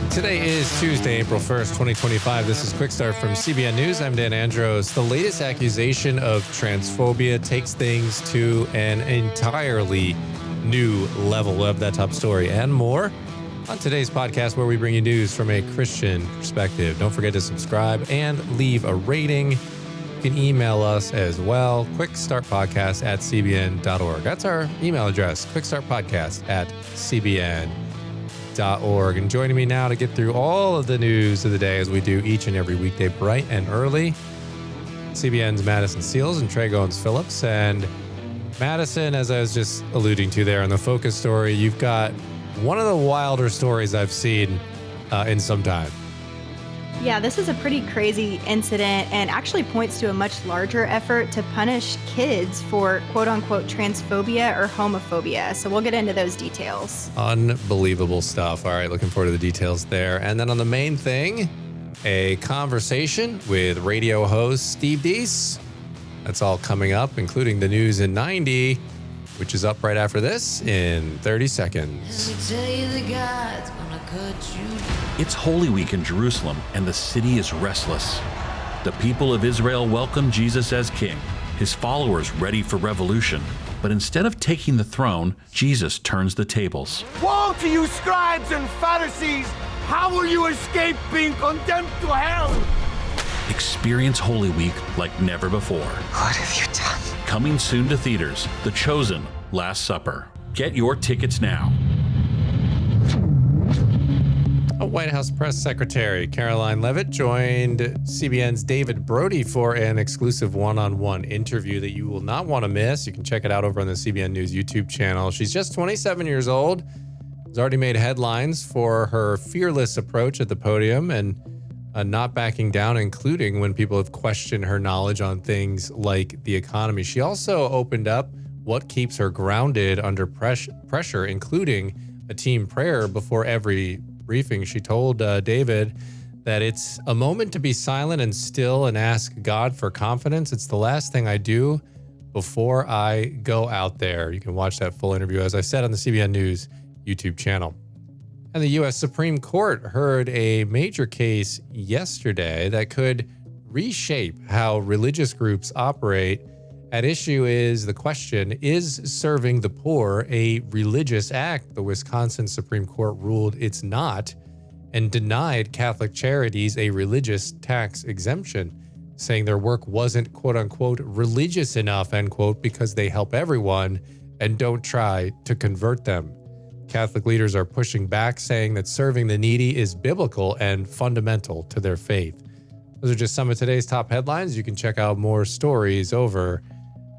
Today is Tuesday, April 1st, 2025. This is Quick Start from CBN News. I'm Dan Andros. The latest accusation of transphobia takes things to an entirely new level. We'll have that top story and more on today's podcast, where we bring you news from a Christian perspective. Don't forget to subscribe and leave a rating. You can email us as well, quickstartpodcast@cbn.org. That's our email address, quickstartpodcast@cbn.org. And joining me now to get through all of the news of the day, as we do each and every weekday bright and early, CBN's Madison Seals and Trey Goins-Phillips. And Madison, as I was just alluding to there in the focus story, you've got one of the wilder stories I've seen in some time. Yeah, this is a pretty crazy incident and actually points to a much larger effort to punish kids for quote-unquote transphobia or homophobia. So we'll get into those details. Unbelievable stuff. All right, looking forward to the details there. And then on the main thing, a conversation with radio host Steve Deace. That's all coming up, including the news in 90, which is up right after this in 30 seconds. It's Holy Week in Jerusalem, and the city is restless. The people of Israel welcome Jesus as king, his followers ready for revolution. But instead of taking the throne, Jesus turns the tables. Woe to you, scribes and Pharisees! How will you escape being condemned to hell? Experience Holy Week like never before. What have you done? Coming soon to theaters, The Chosen, Last Supper. Get your tickets now. White House Press Secretary Karoline Leavitt joined CBN's David Brody for an exclusive one-on-one interview that you will not want to miss. You can check it out over on the CBN News YouTube channel. She's just 27 years old, has already made headlines for her fearless approach at the podium and not backing down, including when people have questioned her knowledge on things like the economy. She also opened up what keeps her grounded under pressure, including a team prayer before every briefing. She told David that it's a moment to be silent and still and ask God for confidence. It's the last thing I do before I go out there. You can watch that full interview, as I said, on the CBN News YouTube channel. And the U.S. Supreme Court heard a major case yesterday that could reshape how religious groups operate. At issue is the question, is serving the poor a religious act? The Wisconsin Supreme Court ruled it's not and denied Catholic Charities a religious tax exemption, saying their work wasn't quote unquote religious enough, end quote, because they help everyone and don't try to convert them. Catholic leaders are pushing back, saying that serving the needy is biblical and fundamental to their faith. Those are just some of today's top headlines. You can check out more stories over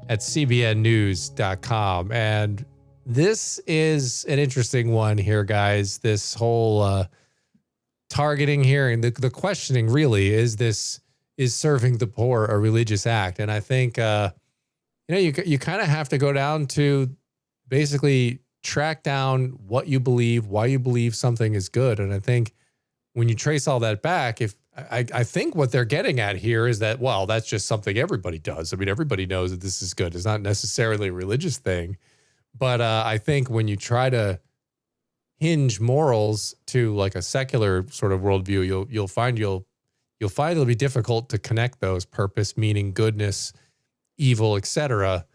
at cbnnews.com. And this is an interesting one here, guys. This whole targeting here and the questioning really is serving the poor a religious act? And I think, you kind of have to go down to basically track down what you believe, why you believe something is good. And I think when you trace all that back, I think what they're getting at here is that, well, that's just something everybody does. I mean, everybody knows that this is good. It's not necessarily a religious thing. But I think when you try to hinge morals to like a secular sort of worldview, you'll find it'll be difficult to connect those. Purpose, meaning, goodness, evil, etc.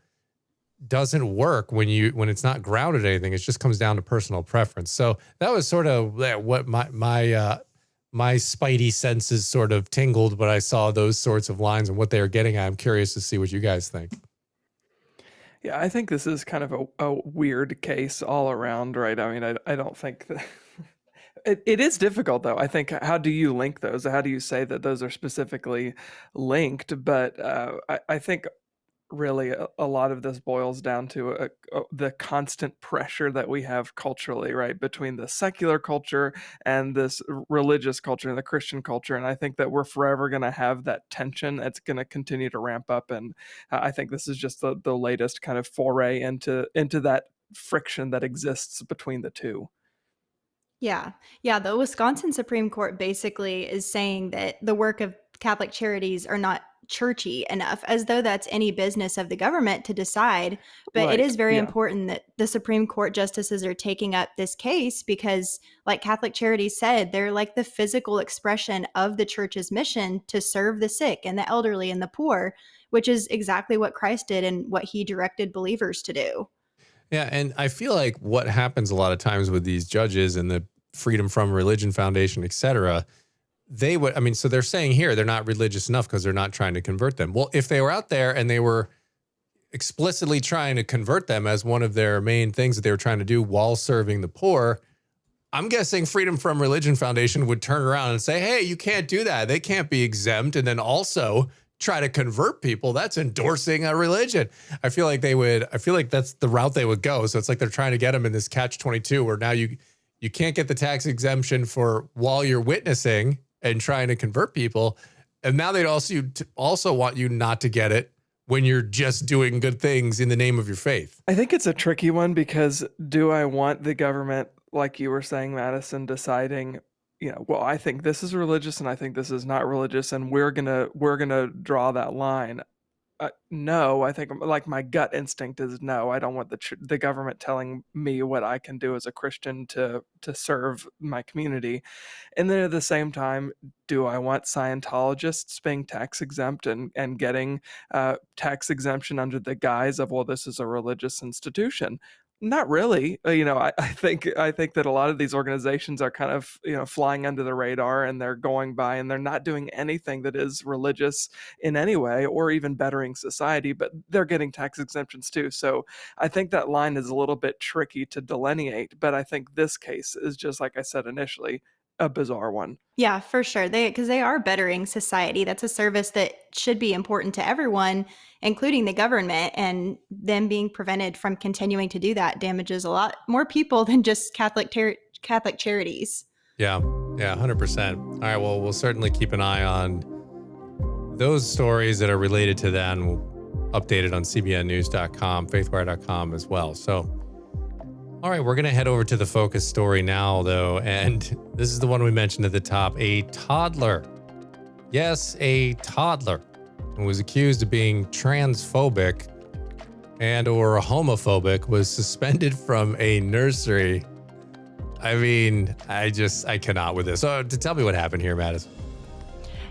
doesn't work when it's not grounded in anything. It just comes down to personal preference. So that was sort of what my spidey senses sort of tingled when I saw those sorts of lines and what they are getting at. I'm curious to see what you guys think. Yeah, I think this is kind of a weird case all around, right? I mean, I don't think that it is difficult, though. I think, how do you link those? How do you say that those are specifically linked? But I think really a lot of this boils down to the constant pressure that we have culturally, right, between the secular culture and this religious culture and the Christian culture. And I think that we're forever going to have that tension that's going to continue to ramp up. And I think this is just the latest kind of foray into that friction that exists between the two. Yeah. The Wisconsin Supreme Court basically is saying that the work of Catholic Charities are not churchy enough, as though that's any business of the government to decide. But it is very important that the Supreme Court justices are taking up this case because, like Catholic Charities said, they're like the physical expression of the church's mission to serve the sick and the elderly and the poor, which is exactly what Christ did and what he directed believers to do. Yeah, and I feel like what happens a lot of times with these judges and the Freedom from Religion Foundation, et cetera, they would, I mean, so they're saying here they're not religious enough because they're not trying to convert them. Well, if they were out there and they were explicitly trying to convert them as one of their main things that they were trying to do while serving the poor, I'm guessing Freedom from Religion Foundation would turn around and say, hey, you can't do that. They can't be exempt. And then also try to convert people. That's endorsing a religion. I feel like that's the route they would go. So it's like they're trying to get them in this catch-22 where now you can't get the tax exemption for while you're witnessing and trying to convert people. And now they'd also want you not to get it when you're just doing good things in the name of your faith. I think it's a tricky one because do I want the government, like you were saying, Madison, deciding, well, I think this is religious and I think this is not religious, and we're gonna draw that line. No, I think like my gut instinct is no. I don't want the government telling me what I can do as a Christian to serve my community. And then at the same time, do I want Scientologists being tax exempt and getting tax exemption under the guise of, well, this is a religious institution? Not really. I think that a lot of these organizations are kind of, flying under the radar, and they're going by and they're not doing anything that is religious in any way or even bettering society, but they're getting tax exemptions too. So I think that line is a little bit tricky to delineate, but I think this case is, just like I said initially, a bizarre one. Yeah, for sure. Because they are bettering society. That's a service that should be important to everyone, including the government. And them being prevented from continuing to do that damages a lot more people than just Catholic charities. Yeah, 100%. All right, well, we'll certainly keep an eye on those stories that are related to that, and we'll update it on cbnnews.com, faithwire.com as well. So, all right, we're going to head over to the focus story now, though, and this is the one we mentioned at the top. A toddler, yes, a toddler, who was accused of being transphobic and or homophobic, was suspended from a nursery. I mean, I cannot with this. So to tell me what happened here, Madison.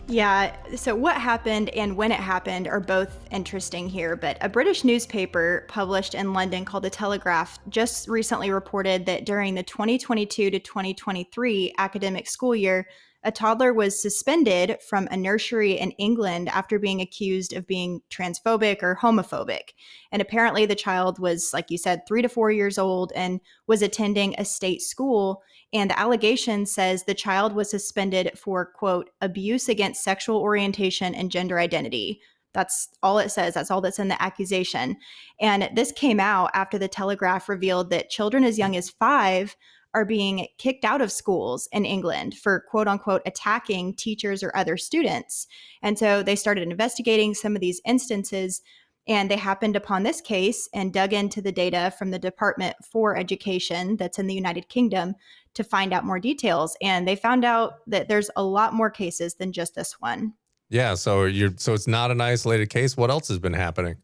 Yeah, so what happened and when it happened are both interesting here, but a British newspaper published in London called The Telegraph just recently reported that during the 2022 to 2023 academic school year, a toddler was suspended from a nursery in England after being accused of being transphobic or homophobic. And apparently the child was, like you said, 3 to 4 years old and was attending a state school. And the allegation says the child was suspended for, quote, abuse against sexual orientation and gender identity. That's all it says. That's all that's in the accusation. And this came out after the Telegraph revealed that children as young as 5 are being kicked out of schools in England for, quote unquote, attacking teachers or other students. And so they started investigating some of these instances, and they happened upon this case and dug into the data from the Department for Education that's in the United Kingdom to find out more details. And they found out that there's a lot more cases than just this one. Yeah, so it's not an isolated case. What else has been happening?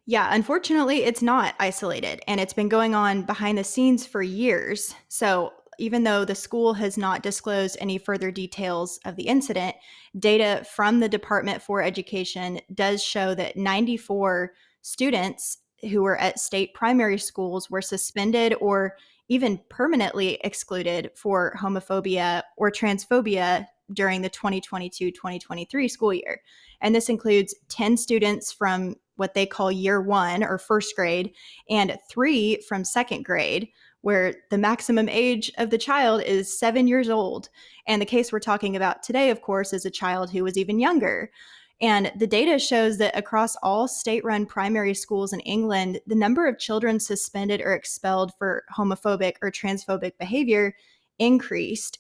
Yeah, unfortunately, it's not isolated, and it's been going on behind the scenes for years. So even though the school has not disclosed any further details of the incident, data from the Department for Education does show that 94 students who were at state primary schools were suspended or even permanently excluded for homophobia or transphobia during the 2022-2023 school year. And this includes 10 students from what they call year 1 or first grade and 3 from second grade, where the maximum age of the child is 7 years old. And the case we're talking about today, of course, is a child who was even younger. And the data shows that across all state-run primary schools in England, the number of children suspended or expelled for homophobic or transphobic behavior increased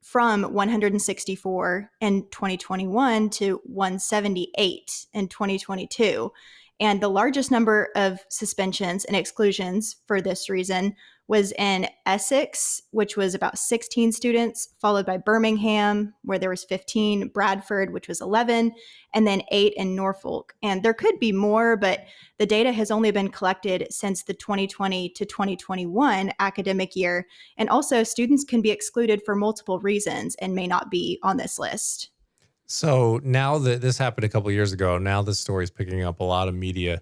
from 164 in 2021 to 178 in 2022. And the largest number of suspensions and exclusions for this reason was in Essex, which was about 16 students, followed by Birmingham, where there was 15, Bradford, which was 11, and then 8 in Norfolk. And there could be more, but the data has only been collected since the 2020 to 2021 academic year. And also, students can be excluded for multiple reasons and may not be on this list. So now that this happened a couple of years ago, now this story is picking up a lot of media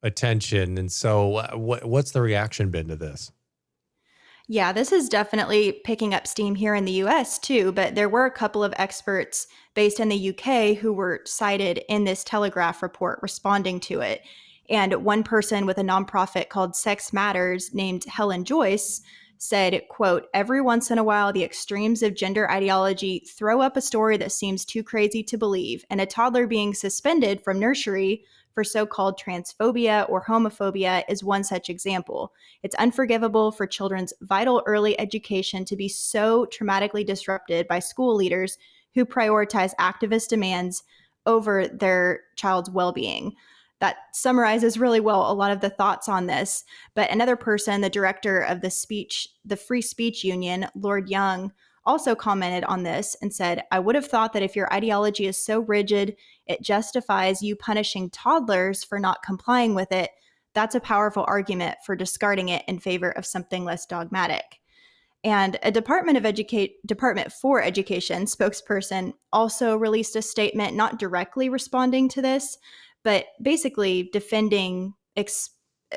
attention. And so what's the reaction been to this? Yeah, this is definitely picking up steam here in the US too, but there were a couple of experts based in the UK who were cited in this Telegraph report responding to it. And one person with a nonprofit called Sex Matters named Helen Joyce said, quote, every once in a while, the extremes of gender ideology throw up a story that seems too crazy to believe, and a toddler being suspended from nursery for so-called transphobia or homophobia is one such example. It's unforgivable for children's vital early education to be so traumatically disrupted by school leaders who prioritize activist demands over their child's well-being. That summarizes really well a lot of the thoughts on this. But another person, the director of the Free Speech Union, Lord Young, also commented on this and said, I would have thought that if your ideology is so rigid, it justifies you punishing toddlers for not complying with it. That's a powerful argument for discarding it in favor of something less dogmatic. And a Department for Education spokesperson also released a statement not directly responding to this, but basically defending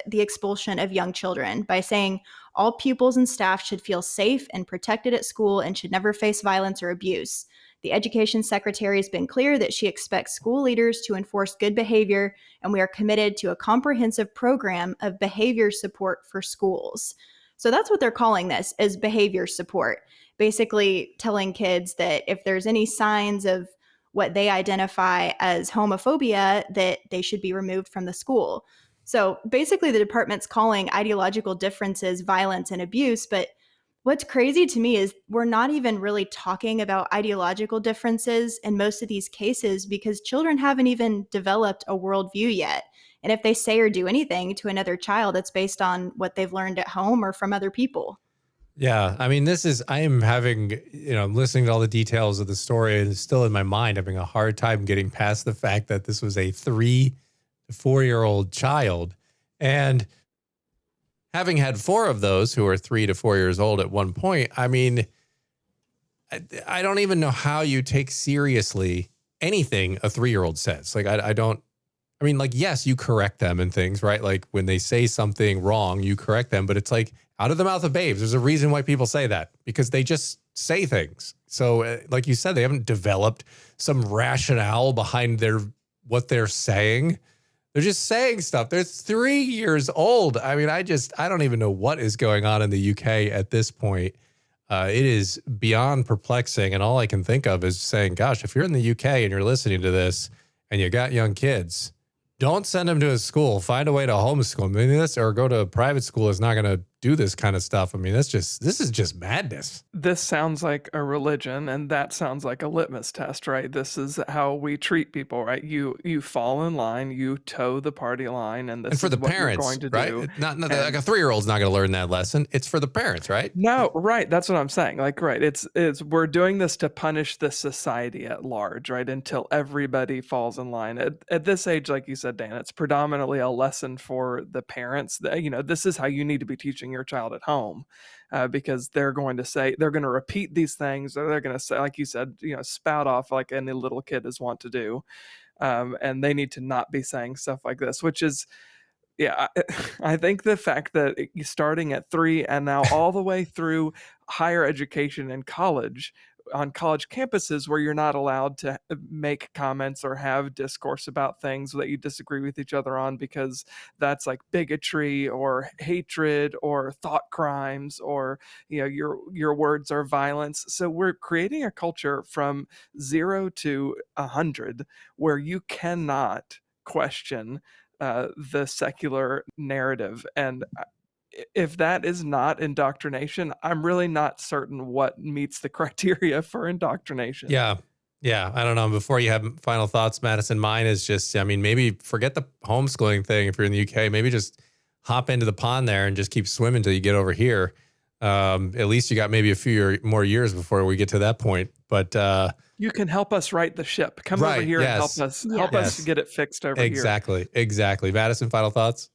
the expulsion of young children by saying all pupils and staff should feel safe and protected at school and should never face violence or abuse. The education secretary has been clear that she expects school leaders to enforce good behavior, and we are committed to a comprehensive program of behavior support for schools. So that's what they're calling this, is behavior support. Basically telling kids that if there's any signs of what they identify as homophobia, that they should be removed from the school. So basically the department's calling ideological differences violence and abuse, but what's crazy to me is we're not even really talking about ideological differences in most of these cases because children haven't even developed a worldview yet. And if they say or do anything to another child, it's based on what they've learned at home or from other people. Yeah. I mean, I am having, listening to all the details of the story and it's still in my mind, having a hard time getting past the fact that this was a 3 to 4-year-old child. And having had 4 of those who are 3 to 4 years old at one point, I mean, I don't even know how you take seriously anything a 3-year-old says. Like, yes, you correct them and things, right? Like when they say something wrong, you correct them, but it's like out of the mouth of babes. There's a reason why people say that, because they just say things. So like you said, they haven't developed some rationale behind what they're saying. They're just saying stuff. They're 3 years old. I mean, I don't even know what is going on in the UK at this point. It is beyond perplexing. And all I can think of is saying, gosh, if you're in the UK and you're listening to this and you got young kids, don't send them to a school. Find a way to homeschool them. Or go to a private school is not going to do this kind of stuff. I mean, this is just madness. This sounds like a religion, and that sounds like a litmus test, right? This is how we treat people, right? You fall in line, you toe the party line, and for the is what parents, you're going to right? do. Not like a 3-year-old's not going to learn that lesson. It's for the parents, right? No, right. That's what I'm saying. Like, right. It's we're doing this to punish the society at large, right? Until everybody falls in line. At this age, like you said, Dan, it's predominantly a lesson for the parents. This is how you need to be teaching your child at home, because they're going to repeat these things, or they're going to say, like you said, spout off like any little kid is wont to do, and they need to not be saying stuff like this, which is. Yeah, I think the fact that starting at 3 and now all the way through higher education and college, on college campuses where you're not allowed to make comments or have discourse about things that you disagree with each other on, because that's like bigotry or hatred or thought crimes, or your words are violence. So we're creating a culture from 0 to 100 where you cannot question the secular narrative. And if that is not indoctrination, I'm really not certain what meets the criteria for indoctrination. Yeah. I don't know. Before you have final thoughts, Madison, mine is just, maybe forget the homeschooling thing if you're in the UK. Maybe just hop into the pond there and just keep swimming till you get over here. At least you got maybe a few more years before we get to that point. But you can help us right the ship. Come over here and help us get it fixed over here. Exactly. Madison, final thoughts?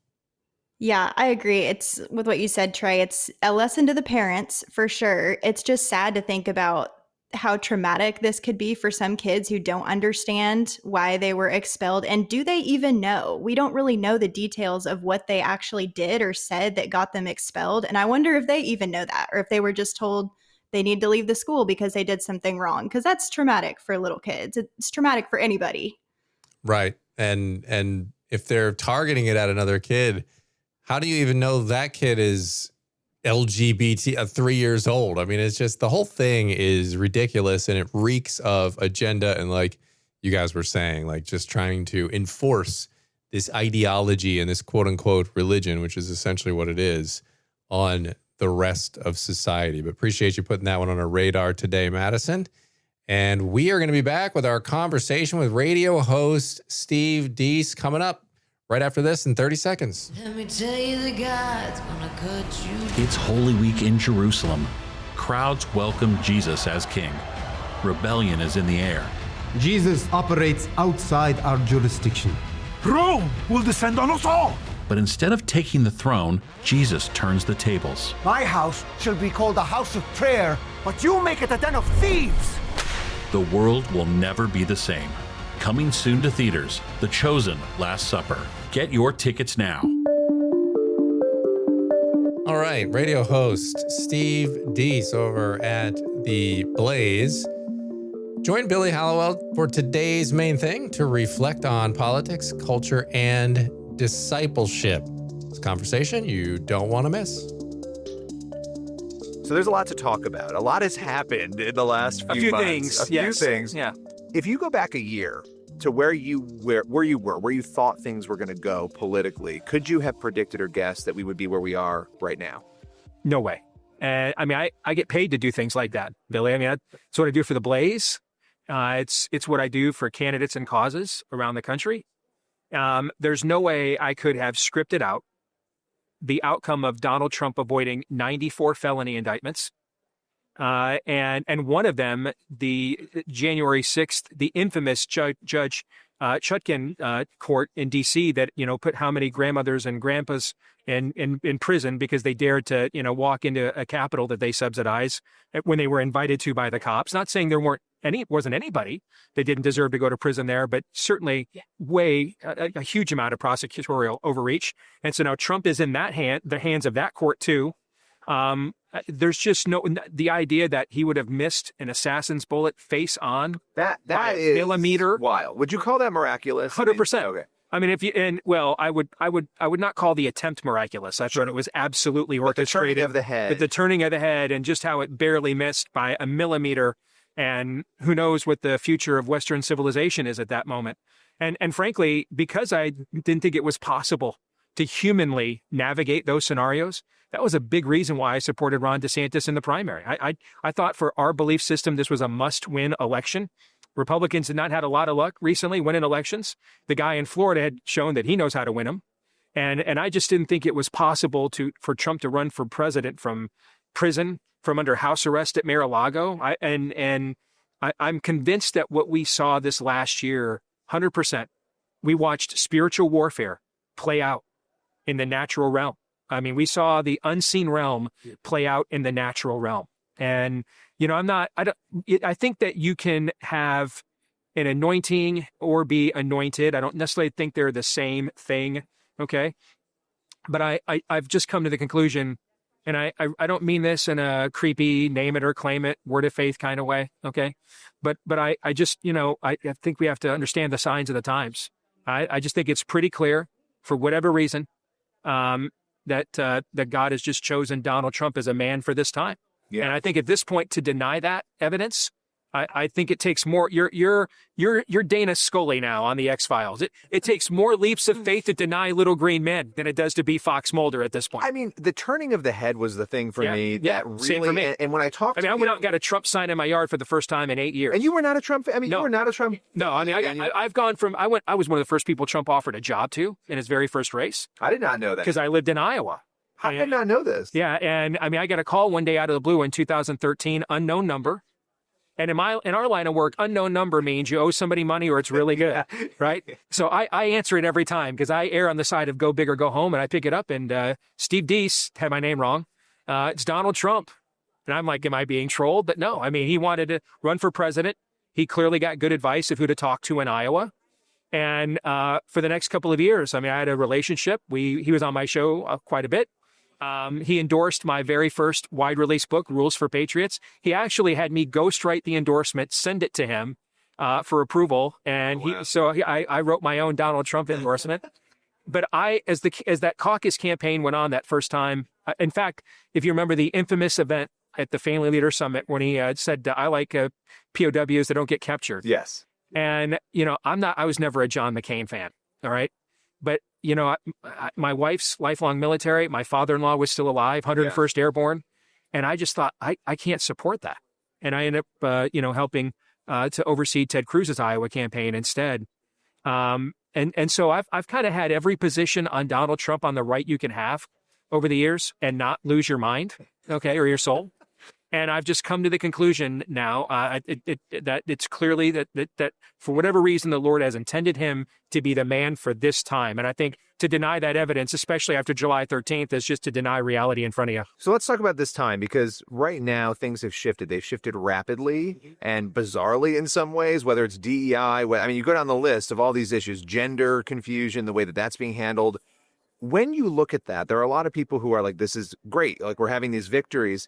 Yeah, I agree. It's with what you said, Trey. It's a lesson to the parents for sure. It's just sad to think about how traumatic this could be for some kids who don't understand why they were expelled. And do they even know? We don't really know the details of what they actually did or said that got them expelled. And I wonder if they even know that, or if they were just told they need to leave the school because they did something wrong. Because that's traumatic for little kids. It's traumatic for anybody. Right. And if they're targeting it at another kid, how do you even know that kid is LGBT, 3 years old? I mean, it's just, the whole thing is ridiculous, and it reeks of agenda. And like you guys were saying, like just trying to enforce this ideology and this quote unquote religion, which is essentially what it is, on the rest of society. But appreciate you putting that one on our radar today, Madison. And we are going to be back with our conversation with radio host Steve Deace coming up right after this in 30 seconds. Let me tell you, the God's gonna cut you. It's Holy Week in Jerusalem. Crowds welcome Jesus as king. Rebellion is in the air. Jesus operates outside our jurisdiction. Rome will descend on us all. But instead of taking the throne, Jesus turns the tables. My house shall be called a house of prayer, but you make it a den of thieves. The world will never be the same. Coming soon to theaters, The Chosen Last Supper. Get your tickets now. All right, radio host Steve Deace over at The Blaze joined Billy Hallowell for today's main thing to reflect on politics, culture, and discipleship. It's a conversation you don't want to miss. So there's a lot to talk about. A lot has happened in the last few months. A few things. Yeah. If you go back a year to where you thought things were going to go politically, could you have predicted or guessed that we would be where we are right now? No way. And I mean, I get paid to do things like that, Billy. I mean, that's what I do for the Blaze. It's what I do for candidates and causes around the country. There's no way I could have scripted out the outcome of Donald Trump avoiding 94 felony indictments. And one of them, the January 6th, the infamous Judge Chutkan court in D.C. that, put how many grandmothers and grandpas in prison because they dared to, walk into a Capitol that they subsidize when they were invited to by the cops. Not saying there wasn't anybody that didn't deserve to go to prison there, but certainly a huge amount of prosecutorial overreach. And so now Trump is in the hands of that court too. There's just the idea that he would have missed an assassin's bullet face on that is millimeter wild. Would you call that miraculous? 100%. Okay. I mean, I would not call the attempt miraculous. I thought it was absolutely orchestrated. The turning of the head, and just how it barely missed by a millimeter. And who knows what the future of Western civilization is at that moment. And frankly, because I didn't think it was possible to humanly navigate those scenarios, that was a big reason why I supported Ron DeSantis in the primary. I thought for our belief system, this was a must-win election. Republicans had not had a lot of luck recently winning elections. The guy in Florida had shown that he knows how to win them. And I just didn't think it was possible for Trump to run for president from prison, from under house arrest at Mar-a-Lago. I'm convinced that what we saw this last year, 100%, we watched spiritual warfare play out in the natural realm. I mean, we saw the unseen realm play out in the natural realm. And, I think that you can have an anointing or be anointed. I don't necessarily think they're the same thing. Okay. But I've just come to the conclusion, and I don't mean this in a creepy name it or claim it, word of faith kind of way. Okay. But I just, I think we have to understand the signs of the times. I just think it's pretty clear for whatever reason, that God has just chosen Donald Trump as a man for this time. Yeah. And I think at this point, to deny that evidence I think it takes more. You're Dana Scully now on the X-Files. It takes more leaps of faith to deny little green men than it does to be Fox Mulder at this point. I mean, the turning of the head was the thing for me. Yeah, That really, same for me. And when I talked I mean, I went out and got a Trump sign in my yard for the first time in 8 years. And you were not a Trump fan? I mean, No. you were not a Trump... No, I mean, I've gone from, I was one of the first people Trump offered a job to in his very first race. I did not know that. Because I lived in Iowa. I did not know this. Yeah, and I mean, I got a call one day out of the blue in 2013, unknown number. And in our line of work, unknown number means you owe somebody money or it's really good, right? So I answer it every time because I err on the side of go big or go home, and I pick it up, and Steve Deace had my name wrong. It's Donald Trump. And I'm like, am I being trolled? But no, I mean, he wanted to run for president. He clearly got good advice of who to talk to in Iowa. And for the next couple of years, I mean, I had a relationship. He was on my show quite a bit. He endorsed my very first wide release book, Rules for Patriots. He actually had me ghostwrite the endorsement, send it to him for approval. And I wrote my own Donald Trump endorsement. But as that caucus campaign went on that first time, in fact, if you remember the infamous event at the Family Leader Summit when he said, I like POWs that don't get captured. Yes. And, I was never a John McCain fan. All right. But, my wife's lifelong military, my father-in-law was still alive, 101st Airborne. And I just thought, I can't support that. And I ended up, helping to oversee Ted Cruz's Iowa campaign instead. And so I've kind of had every position on Donald Trump on the right you can have over the years and not lose your mind, okay, or your soul. And I've just come to the conclusion now that it's clearly that for whatever reason, the Lord has intended him to be the man for this time. And I think to deny that evidence, especially after July 13th, is just to deny reality in front of you. So let's talk about this time, because right now things have shifted. They've shifted rapidly and bizarrely in some ways, whether it's DEI. I mean, you go down the list of all these issues, gender confusion, the way that that's being handled. When you look at that, there are a lot of people who are like, this is great. Like, we're having these victories.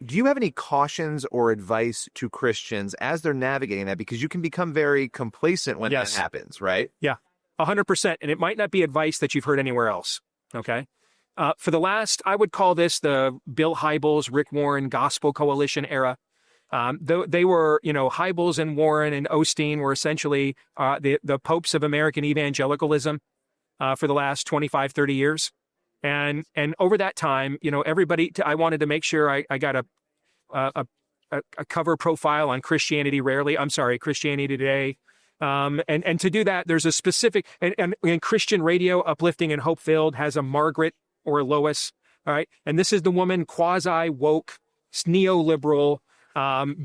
Do you have any cautions or advice to Christians as they're navigating that? Because you can become very complacent when that happens, right? Yeah, 100%. And it might not be advice that you've heard anywhere else, okay? For the last, I would call this the Bill Hybels, Rick Warren Gospel Coalition era. They were, Hybels and Warren and Osteen were essentially the popes of American evangelicalism for the last 25, 30 years. And over that time, everybody, I wanted to make sure I got a cover profile on Christianity Christianity Today. And to do that, there's a specific, and Christian radio, Uplifting and Hope-Filled, has a Margaret or Lois, all right? And this is the woman, quasi-woke, neoliberal,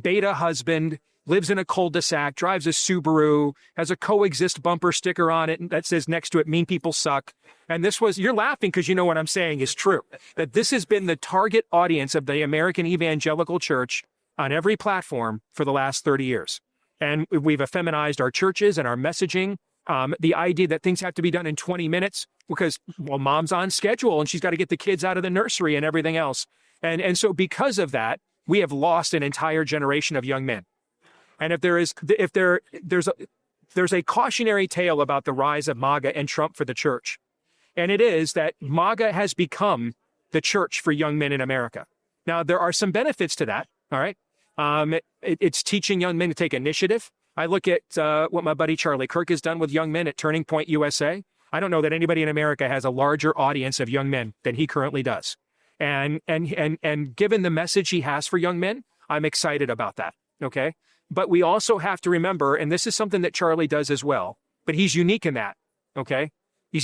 beta husband, lives in a cul-de-sac, drives a Subaru, has a coexist bumper sticker on it that says next to it, mean people suck. And you're laughing because you know what I'm saying is true, that this has been the target audience of the American evangelical church on every platform for the last 30 years. And we've effeminized our churches and our messaging. The idea that things have to be done in 20 minutes because, mom's on schedule and she's got to get the kids out of the nursery and everything else. And so because of that, we have lost an entire generation of young men. And there's a cautionary tale about the rise of MAGA and Trump for the church. And it is that MAGA has become the church for young men in America. Now, there are some benefits to that, all right? It's teaching young men to take initiative. I look at what my buddy Charlie Kirk has done with young men at Turning Point USA. I don't know that anybody in America has a larger audience of young men than he currently does. And given the message he has for young men, I'm excited about that, okay? But we also have to remember, and this is something that Charlie does as well, but he's unique in that, okay? He's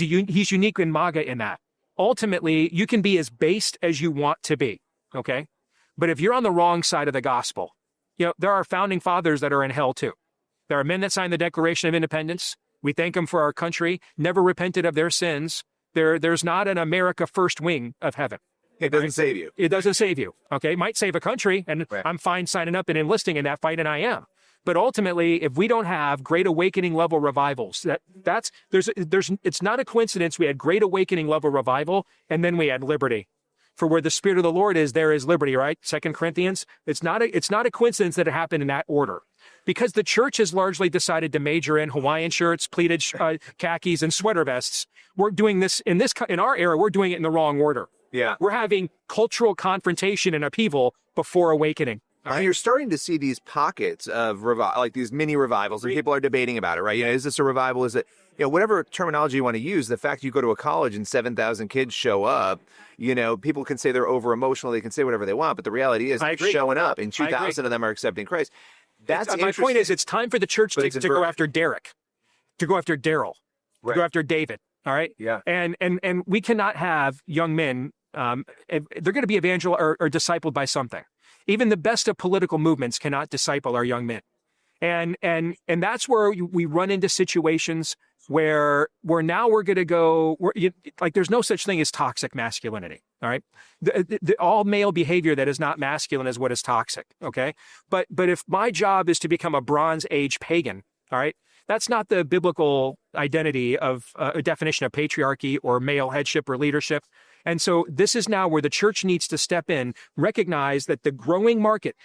unique in MAGA in that. Ultimately, you can be as based as you want to be, okay? But if you're on the wrong side of the gospel, there are founding fathers that are in hell too. There are men that signed the Declaration of Independence. We thank them for our country, never repented of their sins. There's not an America first wing of heaven. It doesn't save you. It doesn't save you. Okay. It might save a country, and I'm fine signing up and enlisting in that fight, and I am. But ultimately, if we don't have Great Awakening level revivals, it's not a coincidence we had Great Awakening level revival, and then we had liberty. For where the Spirit of the Lord is, there is liberty, right? 2 Corinthians. It's not a coincidence that it happened in that order. Because the church has largely decided to major in Hawaiian shirts, pleated khakis, and sweater vests. We're doing this in our era, we're doing it in the wrong order. Yeah. We're having cultural confrontation and upheaval before awakening. And you're starting to see these pockets of like these mini revivals, and people are debating about it, right? You know, is this a revival? Is it, you know, whatever terminology you want to use? The fact you go to a college and 7,000 kids show up, you know, people can say they're over emotional, they can say whatever they want, but the reality is they're showing up, and 2,000 of them are accepting Christ. That's my point is, it's time for the church to go after Derek, to go after Daryl, to go after David. All right. Yeah. And we cannot have young men. They're going to be evangelized or discipled by something. Even the best of political movements cannot disciple our young men. And that's where we run into situations where now we're going to go, like there's no such thing as toxic masculinity. All right. The all male behavior that is not masculine is what is toxic. Okay. But if my job is to become a Bronze Age pagan, all right, that's not the biblical identity of a definition of patriarchy or male headship or leadership. And so this is now where the church needs to step in, recognize that the growing market,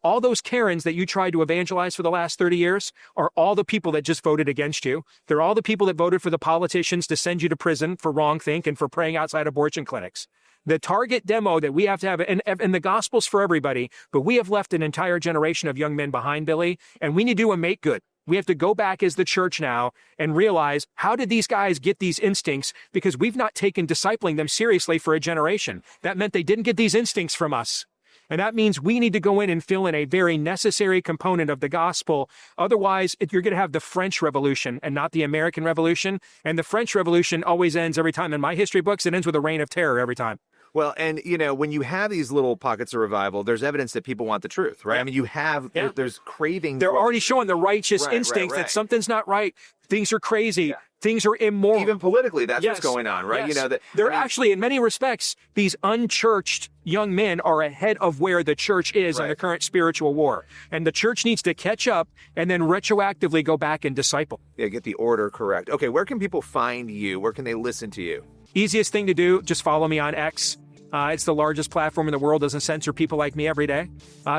all those Karens that you tried to evangelize for the last 30 years are all the people that just voted against you. They're all the people that voted for the politicians to send you to prison for wrongthink and for praying outside abortion clinics. The target demo that we have to have, and the gospel's for everybody, but we have left an entire generation of young men behind, Billy, and we need to do a make good. We have to go back as the church now and realize, how did these guys get these instincts? Because we've not taken discipling them seriously for a generation. That meant they didn't get these instincts from us. And that means we need to go in and fill in a very necessary component of the gospel. Otherwise, you're going to have the French Revolution and not the American Revolution. And the French Revolution always ends every time. In my history books, it ends with a reign of terror every time. Well, and, you know, when you have these little pockets of revival, there's evidence that people want the truth, right? I mean, you have, there's craving. They're already showing the righteous instincts that something's not right. Things are crazy. Things are immoral. Even politically, that's what's going on, right? Yes. You know, they're actually, in many respects, these unchurched young men are ahead of where the church is in the current spiritual war. And the church needs to catch up and then retroactively go back and disciple. Yeah, get the order correct. Okay, where can people find you? Where can they listen to you? Easiest thing to do, just follow me on X. It's the largest platform in the world, doesn't censor people like me every day.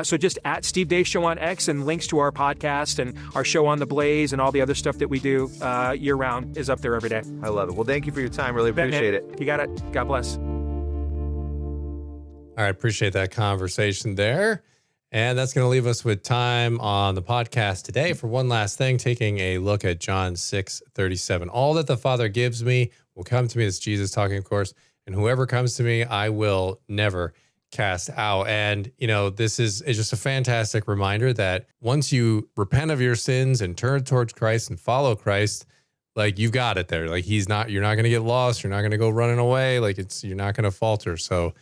So just at Steve Deace Show on X, and links to our podcast and our show on the Blaze and all the other stuff that we do year round is up there every day. I love it. Well, thank you for your time. Really appreciate it. You got it. God bless. All right. Appreciate that conversation there. And that's going to leave us with time on the podcast today for one last thing, taking a look at John 6:37. All that the Father gives me will come to me. It's Jesus talking, of course. And whoever comes to me, I will never cast out. And, you know, this is just a fantastic reminder that once you repent of your sins and turn towards Christ and follow Christ, like, you've got it there. Like, you're not going to get lost. You're not going to go running away. Like, you're not going to falter. So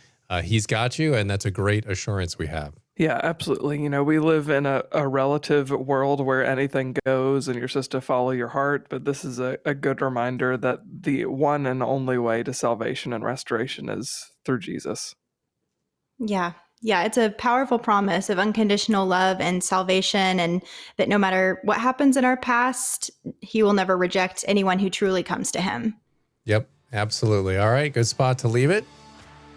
he's got you. And that's a great assurance we have. Yeah, absolutely. You know, we live in a relative world where anything goes and you're supposed to follow your heart, but this is a good reminder that the one and only way to salvation and restoration is through Jesus. Yeah, it's a powerful promise of unconditional love and salvation, and that no matter what happens in our past, he will never reject anyone who truly comes to him. Yep, absolutely. All right, good spot to leave it.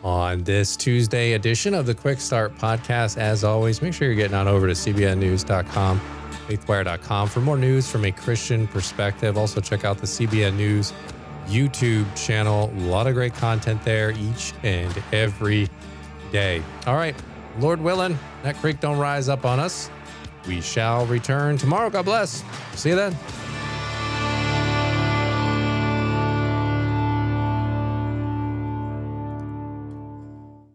On this Tuesday edition of the Quick Start Podcast, as always, make sure you're getting on over to cbnnews.com, faithwire.com for more news from a Christian perspective. Also, check out the CBN News YouTube channel. A lot of great content there each and every day. All right, Lord willing, that creek don't rise up on us. We shall return tomorrow. God bless. See you then.